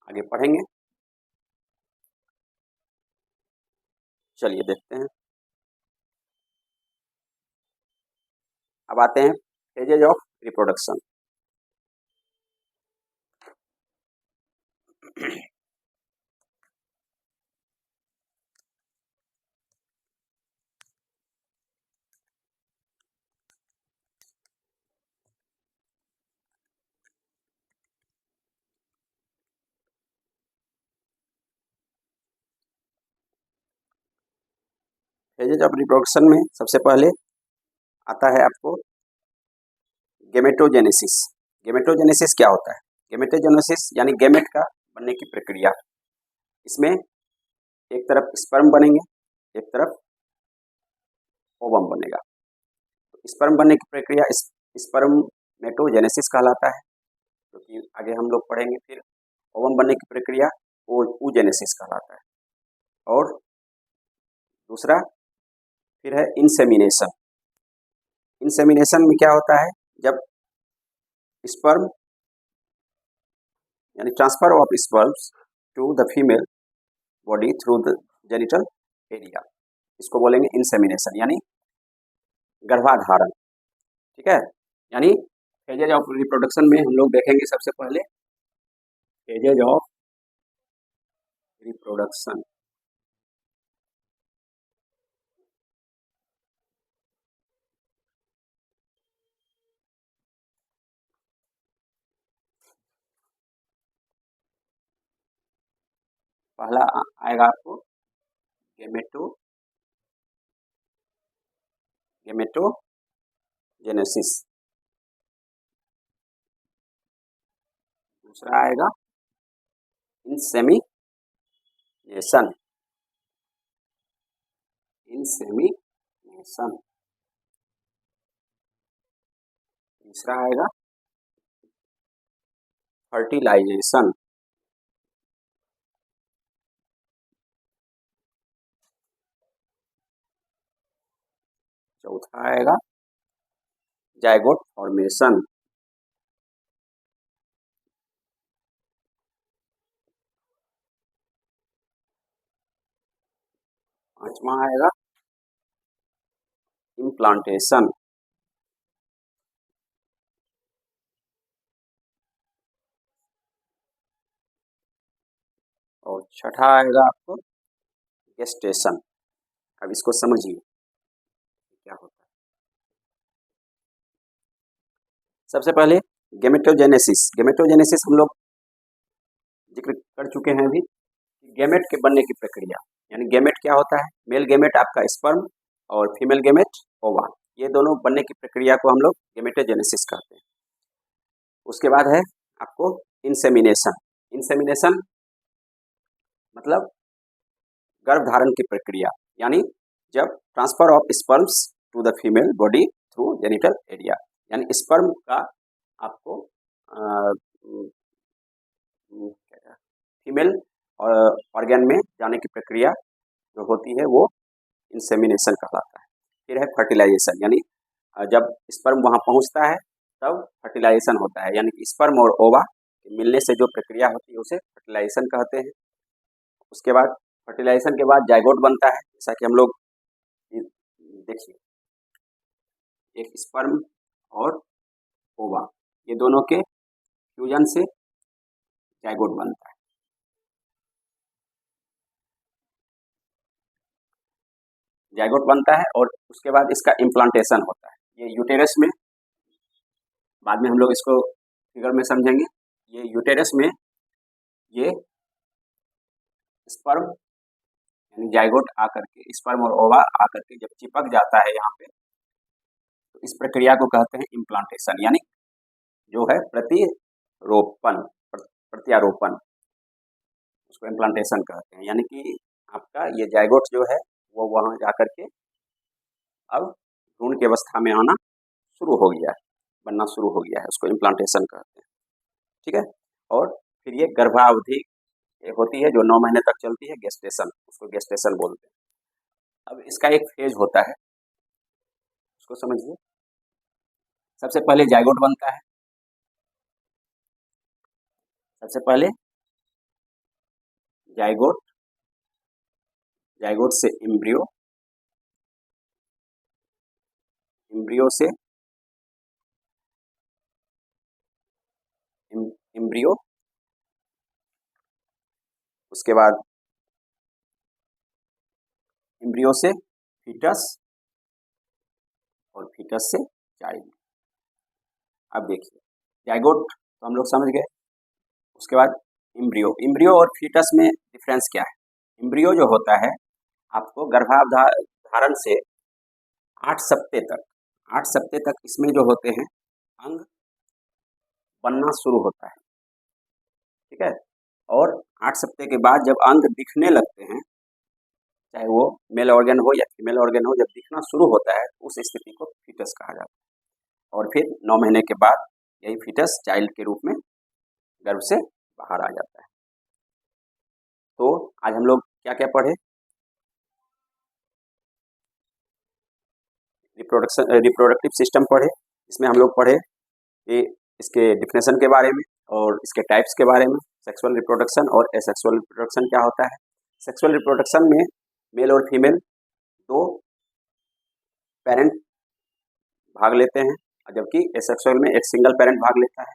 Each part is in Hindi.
आगे पढ़ेंगे। चलिए देखते हैं। अब आते हैं phases of reproduction. Phases of reproduction में सबसे पहले आता है आपको गेमेटोजेनेसिस। गेमेटोजेनेसिस क्या होता है? गेमेटोजेनेसिस यानी गेमेट का बनने की प्रक्रिया। इसमें एक तरफ स्पर्म बनेंगे, एक तरफ ओवम बनेगा। तो स्पर्म बनने की प्रक्रिया स्पर्मेटोजेनेसिस कहलाता है, जो कि आगे हम लोग पढ़ेंगे। फिर ओवम बनने की प्रक्रिया ooजेनेसिस कहलाता है। और दूसरा फिर है इंसेमिनेशन। इंसेमिनेशन में क्या होता है? जब स्पर्म यानी transfer of sperms to the female body through the genital area, इसको बोलेंगे इंसेमिनेशन यानी गर्भाधारण। ठीक है, यानी फेजेज ऑफ रिप्रोडक्शन में हम लोग देखेंगे सबसे पहले फेजेज ऑफ रिप्रोडक्शन। पहला आएगा आपको गेमेटोजेनेसिस। दूसरा आएगा इंसेमिनेशन। तीसरा आएगा फर्टिलाइजेशन। चौथा आएगा जाइगोट फॉर्मेशन। पांचवा आएगा इम्प्लांटेशन। और छठा आएगा आपको गेस्टेशन। अब इसको समझिए क्या होता है। सबसे पहले गेमेटोजेनेसिस। गेमेटोजेनेसिस हम लोग जिक्र कर चुके हैं अभी। गेमेट के बनने की प्रक्रिया यानी गेमेट क्या होता है? मेल गेमेट आपका स्पर्म और फीमेल गेमेट ओवा, ये दोनों बनने की प्रक्रिया को हम लोग गेमेटोजेनेसिस कहते हैं। उसके बाद है आपको इंसेमिनेशन। इंसेमिनेशन मतलब गर्भधारण की प्रक्रिया, यानी जब transfer of sperms to the female body through genital area, यानी स्पर्म का आपको फीमेल ऑर्गन में जाने की प्रक्रिया जो होती है वो इंसेमिनेशन कहलाता है। फिर है फर्टिलाइजेशन, यानी जब स्पर्म वहाँ पहुँचता है तब फर्टिलाइजेशन होता है, यानी कि स्पर्म और ओवा मिलने से जो प्रक्रिया होती है उसे फर्टिलाइजेशन कहते हैं। उसके बाद फर्टिलाइजेशन के बाद जाइगोट बनता है, जैसा कि हम लोग देखिए एक स्पर्म और ओवा ये दोनों के फ्यूजन से जाइगोट बनता है। जाइगोट बनता है और उसके बाद इसका इम्प्लांटेशन होता है। ये यूटेरस में, बाद में हम लोग इसको फिगर में समझेंगे। ये यूटेरस में ये स्पर्म यानी जाइगोट आकर के, स्पर्म और ओवा आकर के जब चिपक जाता है यहाँ पे, तो इस प्रक्रिया को कहते हैं इम्प्लांटेशन, यानी जो है प्रत्यारोपण, उसको इम्प्लांटेशन कहते हैं। यानी कि आपका ये जाइगोट जो है वो वहाँ जाकर के अब भ्रूण की अवस्था में आना शुरू हो गया है, बनना शुरू हो गया है, उसको इम्प्लांटेशन कहते हैं। ठीक है, और फिर ये गर्भावधि होती है जो 9 महीने तक चलती है, गेस्टेशन, उसको गेस्टेशन बोलते हैं। अब इसका एक फेज होता है, उसको समझिए। सबसे पहले जाइगोट बनता है, सबसे पहले जाइगोट, जाइगोट से एम्ब्रियो, एम्ब्रियो से एम्ब्रियो, उसके बाद एम्ब्रियो से फीटस और फीटस से चाइल्ड। अब देखिए जाइगोट तो हम लोग समझ गए, उसके बाद एम्ब्रियो, एम्ब्रियो और फीटस में डिफरेंस क्या है? एम्ब्रियो जो होता है आपको गर्भाधारण से 8 सप्ते तक इसमें जो होते हैं अंग बनना शुरू होता है, ठीक है। और 8 सप्ते के बाद जब अंग दिखने लगते हैं, चाहे वो मेल ऑर्गन हो या फीमेल ऑर्गन हो, जब दिखना शुरू होता है उस स्थिति को फीटस कहा जाता है। और फिर 9 महीने के बाद यही फीटस चाइल्ड के रूप में गर्भ से बाहर आ जाता है। तो आज हम लोग क्या क्या पढ़े? रिप्रोडक्टिव सिस्टम पढ़े, इसमें हम लोग पढ़े कि इसके डिफिनेशन के बारे में और इसके टाइप्स के बारे में, सेक्सुअल रिप्रोडक्शन और एसेक्सुअल रिप्रोडक्शन क्या होता है। सेक्सुअल रिप्रोडक्शन में मेल और फीमेल दो पेरेंट भाग लेते हैं, जबकि एसेक्सुअल में एक सिंगल पेरेंट भाग लेता है।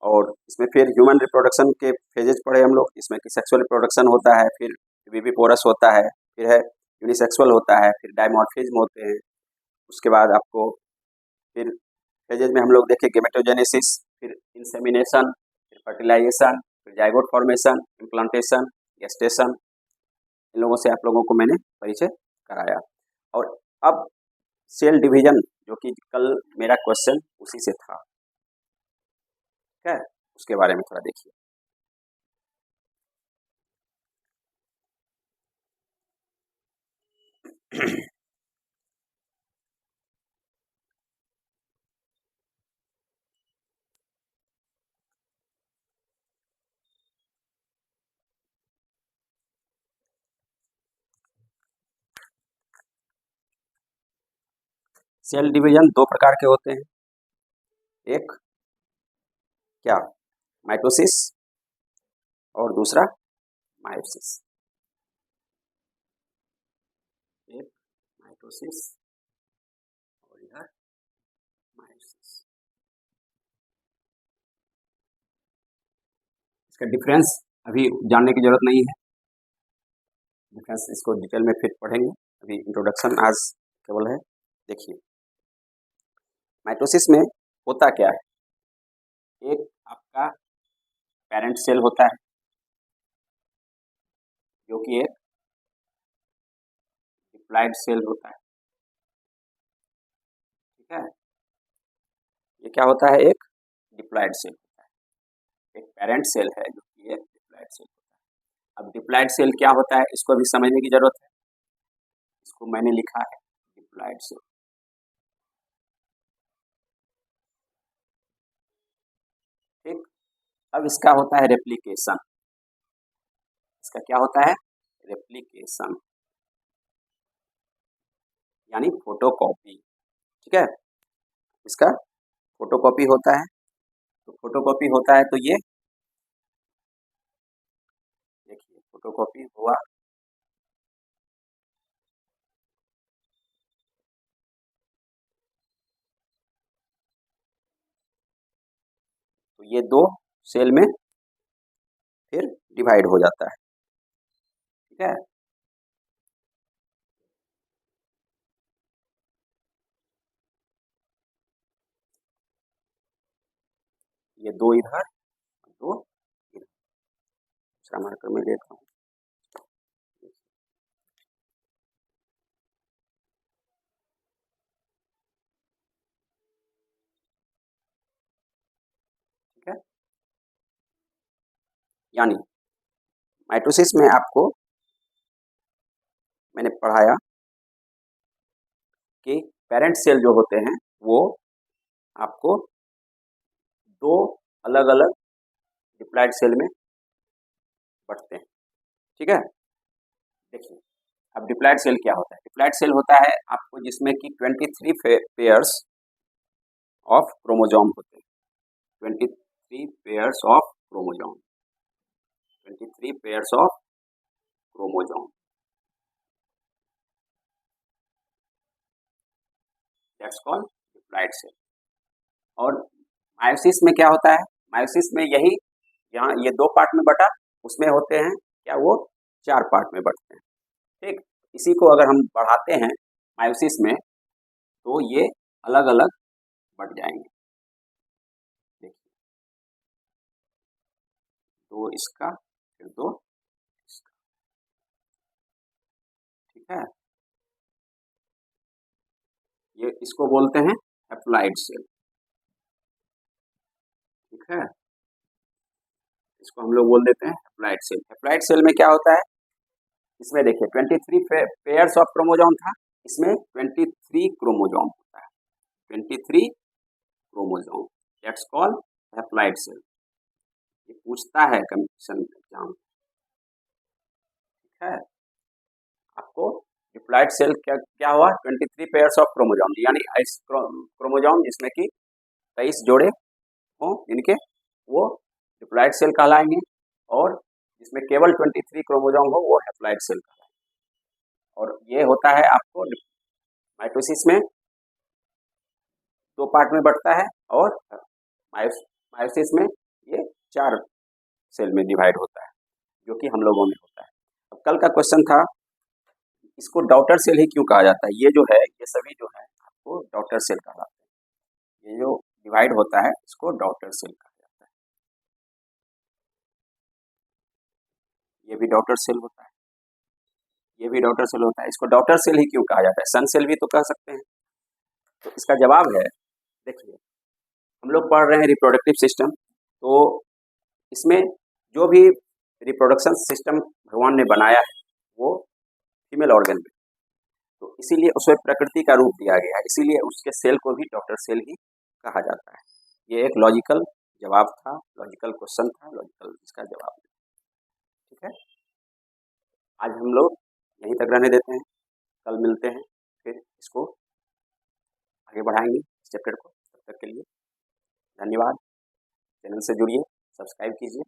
और इसमें फिर ह्यूमन रिप्रोडक्शन के फेजेज पढ़े हम लोग, इसमें कि सेक्सुअल रिप्रोडक्शन होता है, फिर विविपोरस होता है, फिर है यूनिसेक्सुअल होता है, फिर डायमॉर्फिज्म होते हैं। उसके बाद आपको फिर फेजेज में हम लोग देखें गेमेटोजेनेसिस, फिर इंसेमिनेशन, फिर फर्टिलाइजेशन, फिर जाइगोट फॉर्मेशन, इम्प्लांटेशन, गेस्टेशन। इन लोगों से आप लोगों को मैंने परिचय कराया। और अब सेल डिवीजन, जो कि कल मेरा क्वेश्चन उसी से था, ठीक है, उसके बारे में थोड़ा देखिए। सेल डिवीजन दो प्रकार के होते हैं, एक क्या माइटोसिस और दूसरा मायोसिस। एक माइटोसिस और इधर मायोसिस। इसका डिफरेंस अभी जानने की जरूरत नहीं है, डिफरेंस इसको डिटेल में फिर पढ़ेंगे, अभी इंट्रोडक्शन आज केवल है। देखिए माइटोसिस में होता क्या है, एक आपका पेरेंट सेल होता है जो कि एक डिप्लॉइड सेल होता है, ठीक है। ये क्या होता है, एक डिप्लॉइड सेल होता है, एक पेरेंट सेल है जो कि एक डिप्लॉइड सेल होता है। अब डिप्लॉइड सेल क्या होता है इसको अभी समझने की जरूरत है, इसको मैंने लिखा है डिप्लॉइड सेल, ठीक। अब इसका होता है रेप्लिकेशन, इसका क्या होता है, रेप्लिकेशन यानी फोटोकॉपी, ठीक है। इसका फोटोकॉपी होता है, तो फोटोकॉपी होता है तो ये देखिए फोटोकॉपी हुआ, तो ये दो सेल में फिर डिवाइड हो जाता है, ठीक है। ये दो इधर, दो इधर, दूसरा मार्कर में देता हूँ, ठीक है। यानी माइटोसिस में आपको मैंने पढ़ाया कि पेरेंट सेल जो होते हैं वो आपको दो अलग अलग डिप्लॉइड सेल में बढ़ते हैं, ठीक है। देखिए अब डिप्लॉइड सेल क्या होता है, डिप्लॉइड सेल होता है आपको जिसमें कि 23 पेयर्स ऑफ क्रोमोजोम होते हैं, 23 pairs of chromosome, 23 pairs of chromosome, that's called diploid cell. और मायोसिस में क्या होता है, मायोसिस में यही यहाँ ये 2 पार्ट में बटा, उसमें होते हैं क्या, वो 4 पार्ट में बटते हैं। ठीक, इसी को अगर हम बढ़ाते हैं मायोसिस में तो ये अलग अलग बढ़ जाएंगे। देखिए, 2 इसका फिर 2 इसका, ठीक है। ये इसको बोलते हैं हैप्लॉइड सेल, ठीक है। इसको हम लोग बोल देते हैं हैप्लॉइड सेल। हैप्लॉइड सेल में क्या होता है, इसमें देखिए 23 पेयर्स ऑफ क्रोमोजोम था, इसमें 23 क्रोमोजोम होता है, 23 chromosome, that's called haploid cell. ये पूछता है कंपटीशन एग्जाम, ठीक है। आपको डिप्लॉइड सेल क्या क्या हुआ, 23 पेयर्स ऑफ क्रोमोजोम, यानी क्रोमोजोम जिसमें कि 23 जोड़े हों इनके, वो डिप्लॉइड सेल कहलाएंगे, और जिसमें केवल 23 क्रोमोजोम हो वो हैप्लॉइड सेल कहलाएंगे। और ये होता है आपको माइटोसिस में 2 पार्ट में बढ़ता है, और मायोसिस में ये 4 सेल में डिवाइड होता है, जो कि हम लोगों में होता है। अब कल का क्वेश्चन था, इसको डॉटर सेल ही क्यों कहा जाता है। ये जो है, ये सभी जो है आपको डॉटर सेल कहलाते हैं। ये जो डिवाइड होता है इसको डॉटर सेल कहा जाता है। ये भी डॉटर सेल होता है, ये भी डॉटर सेल होता है। इसको डॉटर सेल ही क्यों कहा जाता है, सन सेल भी तो कह सकते हैं। तो इसका जवाब है, देखिए हम लोग पढ़ रहे हैं रिप्रोडक्टिव सिस्टम, तो इसमें जो भी रिप्रोडक्शन सिस्टम भगवान ने बनाया है वो फीमेल ऑर्गन में, तो इसीलिए उसमें प्रकृति का रूप दिया गया है, इसीलिए उसके सेल को भी डॉटर सेल ही कहा जाता है। ये एक लॉजिकल जवाब था, लॉजिकल क्वेश्चन था, लॉजिकल इसका जवाब, ठीक है। आज हम लोग यहीं तक रहने देते हैं, कल मिलते हैं, फिर इसको आगे बढ़ाएंगे इस चैप्टर को। तब तक के लिए धन्यवाद। चैनल से जुड़िए, सब्सक्राइब कीजिए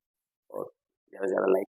और ज़्यादा से ज़्यादा लाइक